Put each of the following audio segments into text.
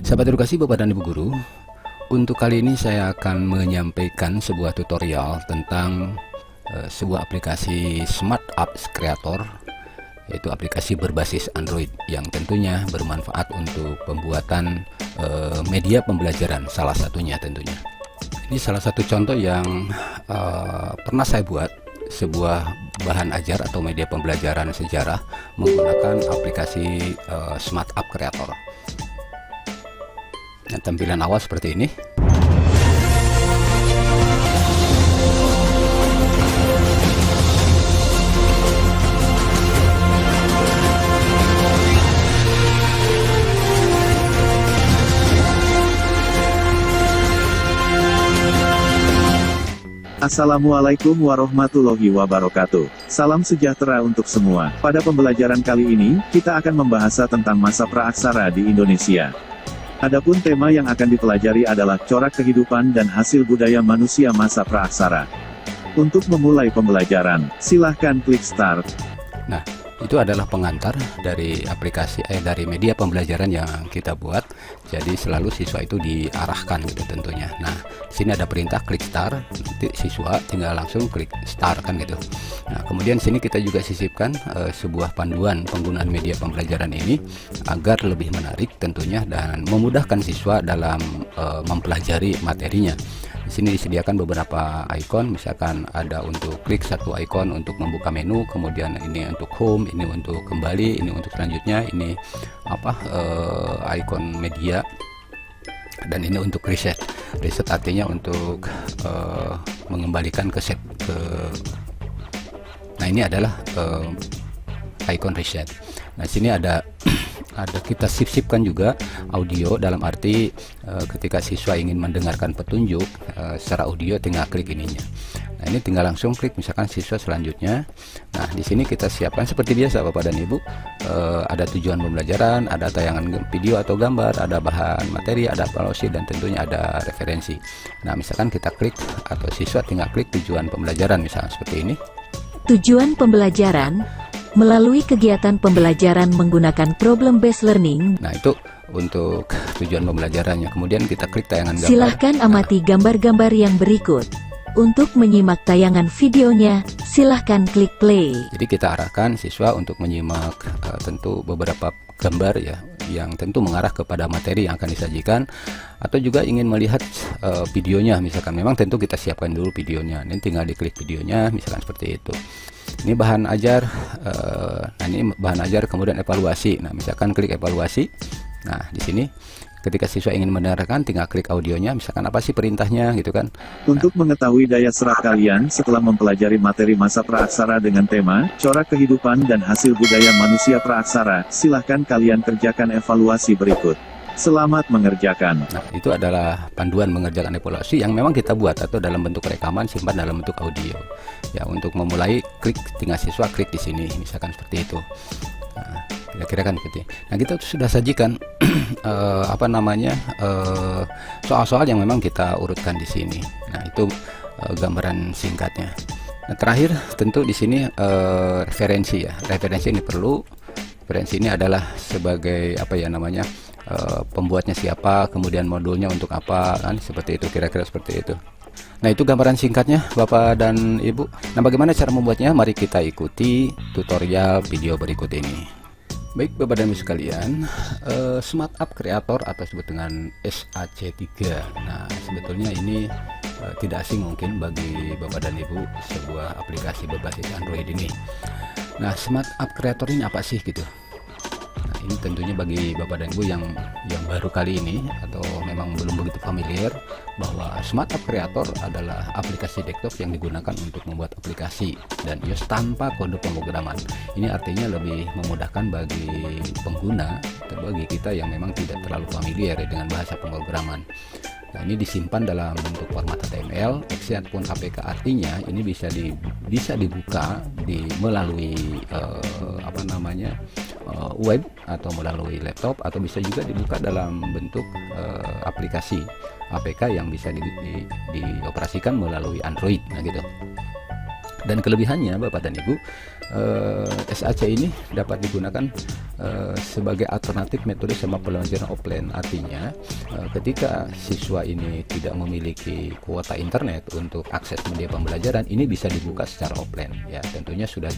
Sahabat edukasi Bapak dan Ibu Guru, untuk kali ini saya akan menyampaikan sebuah tutorial tentang sebuah aplikasi Smart Apps Creator, yaitu aplikasi berbasis Android yang tentunya bermanfaat untuk pembuatan media pembelajaran, salah satunya tentunya. Ini salah satu contoh yang pernah saya buat, sebuah bahan ajar atau media pembelajaran sejarah menggunakan aplikasi Smart Apps Creator. Nah, tampilan awal seperti ini. Assalamualaikum warahmatullahi wabarakatuh. Salam sejahtera untuk semua. Pada pembelajaran kali ini, kita akan membahas tentang masa praaksara di Indonesia. Adapun tema yang akan dipelajari adalah corak kehidupan dan hasil budaya manusia masa praaksara. Untuk memulai pembelajaran, silahkan klik start. Nah, itu adalah pengantar dari aplikasi dari media pembelajaran yang kita buat. Jadi selalu siswa itu diarahkan gitu tentunya. Nah, sini ada perintah klik start, nanti siswa tinggal langsung klik start kan gitu. Nah, kemudian sini kita juga sisipkan sebuah panduan penggunaan media pembelajaran ini agar lebih menarik tentunya dan memudahkan siswa dalam mempelajari materinya. Di sini disediakan beberapa ikon, misalkan ada untuk klik satu ikon untuk membuka menu, kemudian ini untuk home, ini untuk kembali, ini untuk selanjutnya, ini ikon media, dan ini untuk reset. Reset artinya untuk mengembalikan ke set ke. Nah, ini adalah ikon reset. Nah, sini ada kita sisipkan juga audio, dalam arti ketika siswa ingin mendengarkan petunjuk secara audio tinggal klik ininya. Nah, ini tinggal langsung klik misalkan siswa selanjutnya. Nah, di sini kita siapkan seperti biasa Bapak dan Ibu, ada tujuan pembelajaran, ada tayangan video atau gambar, ada bahan materi, ada evaluasi, dan tentunya ada referensi. Nah, misalkan kita klik atau siswa tinggal klik tujuan pembelajaran misalnya seperti ini. Tujuan pembelajaran melalui kegiatan pembelajaran menggunakan problem based learning. Nah, itu untuk tujuan pembelajarannya. Kemudian kita klik tayangan gambar. Silahkan amati gambar-gambar yang berikut. Untuk menyimak tayangan videonya, silahkan klik play. Jadi kita arahkan siswa untuk menyimak tentu beberapa gambar ya, yang tentu mengarah kepada materi yang akan disajikan, atau juga ingin melihat videonya misalkan. Memang tentu kita siapkan dulu videonya, ini tinggal diklik videonya misalkan seperti itu. Ini bahan ajar, nah ini bahan ajar, kemudian evaluasi. Nah, misalkan klik evaluasi. Nah, di sini ketika siswa ingin mendengarkan tinggal klik audionya, misalkan apa sih perintahnya gitu kan. Untuk mengetahui daya serap kalian setelah mempelajari materi masa praaksara dengan tema corak kehidupan dan hasil budaya manusia praaksara, silahkan kalian kerjakan evaluasi berikut. Selamat mengerjakan. Nah, itu adalah panduan mengerjakan evaluasi yang memang kita buat atau dalam bentuk rekaman, simpan dalam bentuk audio. Ya, untuk memulai klik tinggal siswa klik di sini misalkan seperti itu. Nah, kira-kira kan seperti. Nah, kita sudah sajikan soal-soal yang memang kita urutkan di sini. Nah, itu gambaran singkatnya. Nah, terakhir tentu di sini referensi ya. Referensi ini perlu. Referensi ini adalah sebagai pembuatnya siapa, kemudian modulnya untuk apa, kan seperti itu, kira-kira seperti itu. Nah, itu gambaran singkatnya Bapak dan Ibu. Nah, bagaimana cara membuatnya? Mari kita ikuti tutorial video berikut ini. Baik Bapak dan Ibu sekalian, Smart Apps Creator atau disebut dengan SAC3. Nah, sebetulnya ini tidak asing mungkin bagi Bapak dan Ibu, sebuah aplikasi berbasis Android ini. Nah, Smart Apps Creator ini apa sih gitu? Nah, ini tentunya bagi Bapak dan Ibu yang baru kali ini atau memang belum begitu familiar bahwa Smart Apps Creator adalah aplikasi desktop yang digunakan untuk membuat aplikasi dan iOS tanpa kode pemrograman. Ini artinya lebih memudahkan bagi pengguna atau bagi kita yang memang tidak terlalu familiar dengan bahasa pemrograman. Nah, ini disimpan dalam bentuk format HTML, exe ataupun APK, artinya ini bisa dibuka melalui web atau melalui laptop, atau bisa juga dibuka dalam bentuk aplikasi APK yang bisa dioperasikan melalui Android. Nah, gitu. Dan kelebihannya Bapak dan Ibu, SAC ini dapat digunakan sebagai alternatif metode sama pembelajaran offline. Artinya ketika siswa ini tidak memiliki kuota internet untuk akses media pembelajaran, ini bisa dibuka secara offline ya, tentunya sudah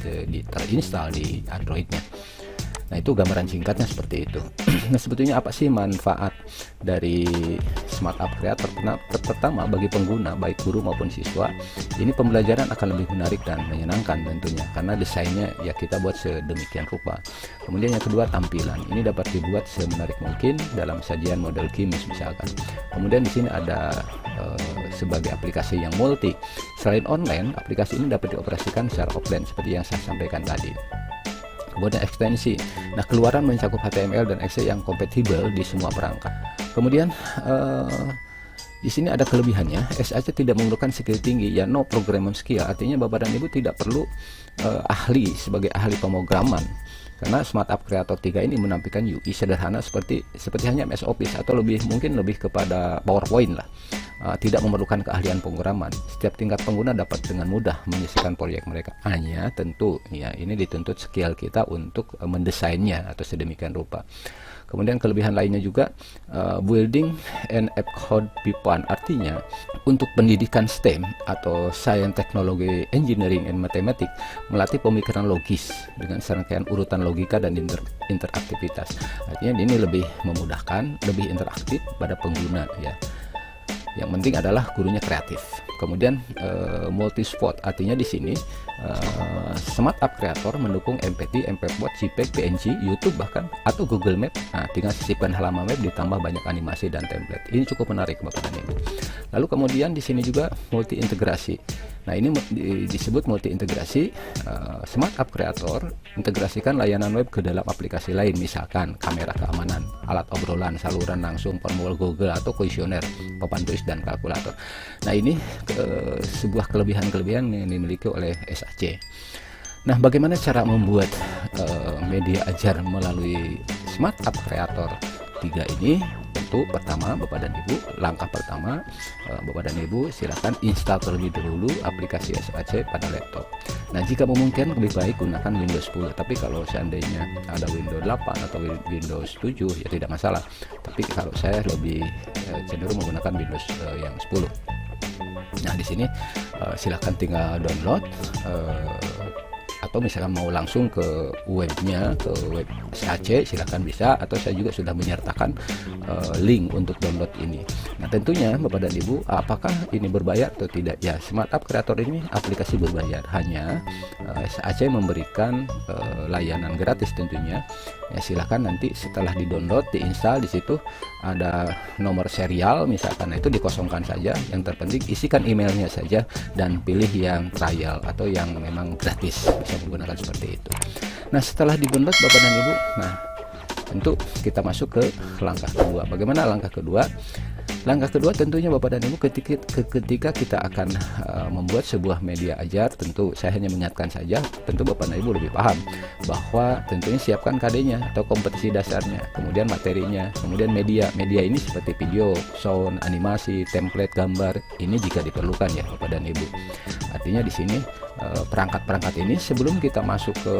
terinstall di Androidnya. Nah, itu gambaran singkatnya seperti itu. Nah, sebetulnya apa sih manfaat dari Smart App Creator? Pertama, bagi pengguna baik guru maupun siswa, ini pembelajaran akan lebih menarik dan menyenangkan tentunya, karena desainnya ya kita buat sedemikian rupa. Kemudian yang kedua, tampilan. Ini dapat dibuat semenarik mungkin dalam sajian model GIMS misalkan. Kemudian di sini ada sebagai aplikasi yang multi. Selain online, aplikasi ini dapat dioperasikan secara offline seperti yang saya sampaikan tadi. Kemudian ekstensi. Nah, keluaran mencakup HTML dan XC yang kompatibel di semua perangkat. Kemudian di sini ada kelebihannya, SAC tidak memerlukan skill tinggi, ya no programming skill. Artinya Bapak dan Ibu tidak perlu ahli sebagai ahli pemrograman. Karena Smart App Creator 3 ini menampilkan UI sederhana seperti hanya MS Office atau mungkin lebih kepada PowerPoint lah. Tidak memerlukan keahlian pemrograman. Setiap tingkat pengguna dapat dengan mudah menyelesaikan proyek mereka. Hanya tentu ya ini dituntut skill kita untuk mendesainnya atau sedemikian rupa. Kemudian kelebihan lainnya juga building and app code P1, artinya untuk pendidikan STEM atau Science, Technology, Engineering, and Mathematics melatih pemikiran logis dengan serangkaian urutan logika dan interaktivitas. Artinya ini lebih memudahkan, lebih interaktif pada pengguna ya. Yang penting adalah gurunya kreatif. Kemudian multi spot, artinya di sini Smart App Creator mendukung MP3, MP4, JPEG, PNG, YouTube bahkan atau Google Map. Nah, tinggal sisipkan halaman web ditambah banyak animasi dan template. Ini cukup menarik Bapak dan Ibu. Lalu kemudian di sini juga multi integrasi. Nah, ini disebut multi integrasi. Smart App Creator integrasikan layanan web ke dalam aplikasi lain, misalkan kamera keamanan, alat obrolan, saluran langsung, formulir Google atau kuesioner, papan tulis dan kalkulator. Nah, ini sebuah kelebihan-kelebihan yang dimiliki oleh SAC. Nah, bagaimana cara membuat media ajar melalui Smart App Creator 3 ini? Tentu pertama Bapak dan Ibu, langkah pertama Bapak dan Ibu silakan install terlebih dahulu aplikasi SAC pada laptop. Nah, jika memungkinkan lebih baik gunakan Windows 10, tapi kalau seandainya ada Windows 8 atau Windows 7 ya tidak masalah. Tapi kalau saya lebih cenderung menggunakan Windows yang 10. Nah, di sini silakan tinggal download atau misalkan mau langsung ke webnya, ke web SAC, silakan bisa, atau saya juga sudah menyertakan link untuk download ini. Nah, tentunya Bapak dan Ibu, apakah ini berbayar atau tidak? Ya, Smart App Creator ini aplikasi berbayar, hanya SAC memberikan layanan gratis tentunya. Ya, silakan nanti setelah di-download, diinstal, di situ ada nomor serial misalkan, itu dikosongkan saja. Yang terpenting isikan emailnya saja dan pilih yang trial atau yang memang gratis, bisa menggunakan seperti itu. Nah, setelah di-download Bapak dan Ibu, nah tentu kita masuk ke langkah kedua. Bagaimana langkah kedua? Langkah kedua tentunya Bapak dan Ibu ketika kita akan membuat sebuah media ajar, tentu saya hanya mengingatkan saja, tentu Bapak dan Ibu lebih paham bahwa tentunya siapkan KD-nya atau kompetisi dasarnya, kemudian materinya, kemudian media ini seperti video, sound, animasi, template, gambar, ini jika diperlukan ya Bapak dan Ibu. Artinya di sini perangkat-perangkat ini sebelum kita masuk ke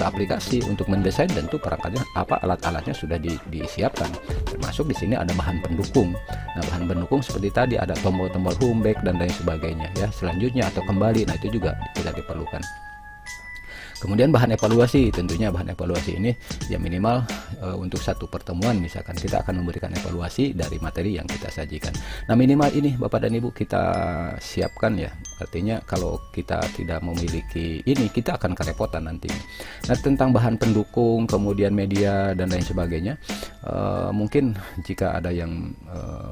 aplikasi untuk mendesain, tentu perangkatnya alat-alatnya sudah disiapkan, termasuk di sini ada bahan pendukung. Nah, bahan pendukung seperti tadi ada tombol-tombol home, back dan lain sebagainya ya. Selanjutnya atau kembali, nah itu juga tidak diperlukan. Kemudian bahan evaluasi, tentunya bahan evaluasi ini ya minimal untuk satu pertemuan misalkan kita akan memberikan evaluasi dari materi yang kita sajikan. Nah, minimal ini Bapak dan Ibu kita siapkan ya. Artinya kalau kita tidak memiliki ini, kita akan kerepotan nanti. Nah, tentang bahan pendukung, kemudian media dan lain sebagainya, mungkin jika ada yang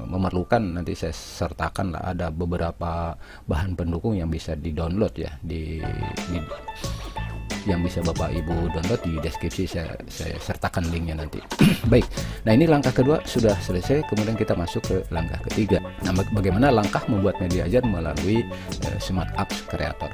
memerlukan nanti saya sertakan lah, ada beberapa bahan pendukung yang bisa di-download ya yang bisa Bapak Ibu download di deskripsi, saya sertakan linknya nanti. Baik, nah ini langkah kedua sudah selesai, kemudian kita masuk ke langkah ketiga. Nah, bagaimana langkah membuat media ajar melalui Smart Apps Creator.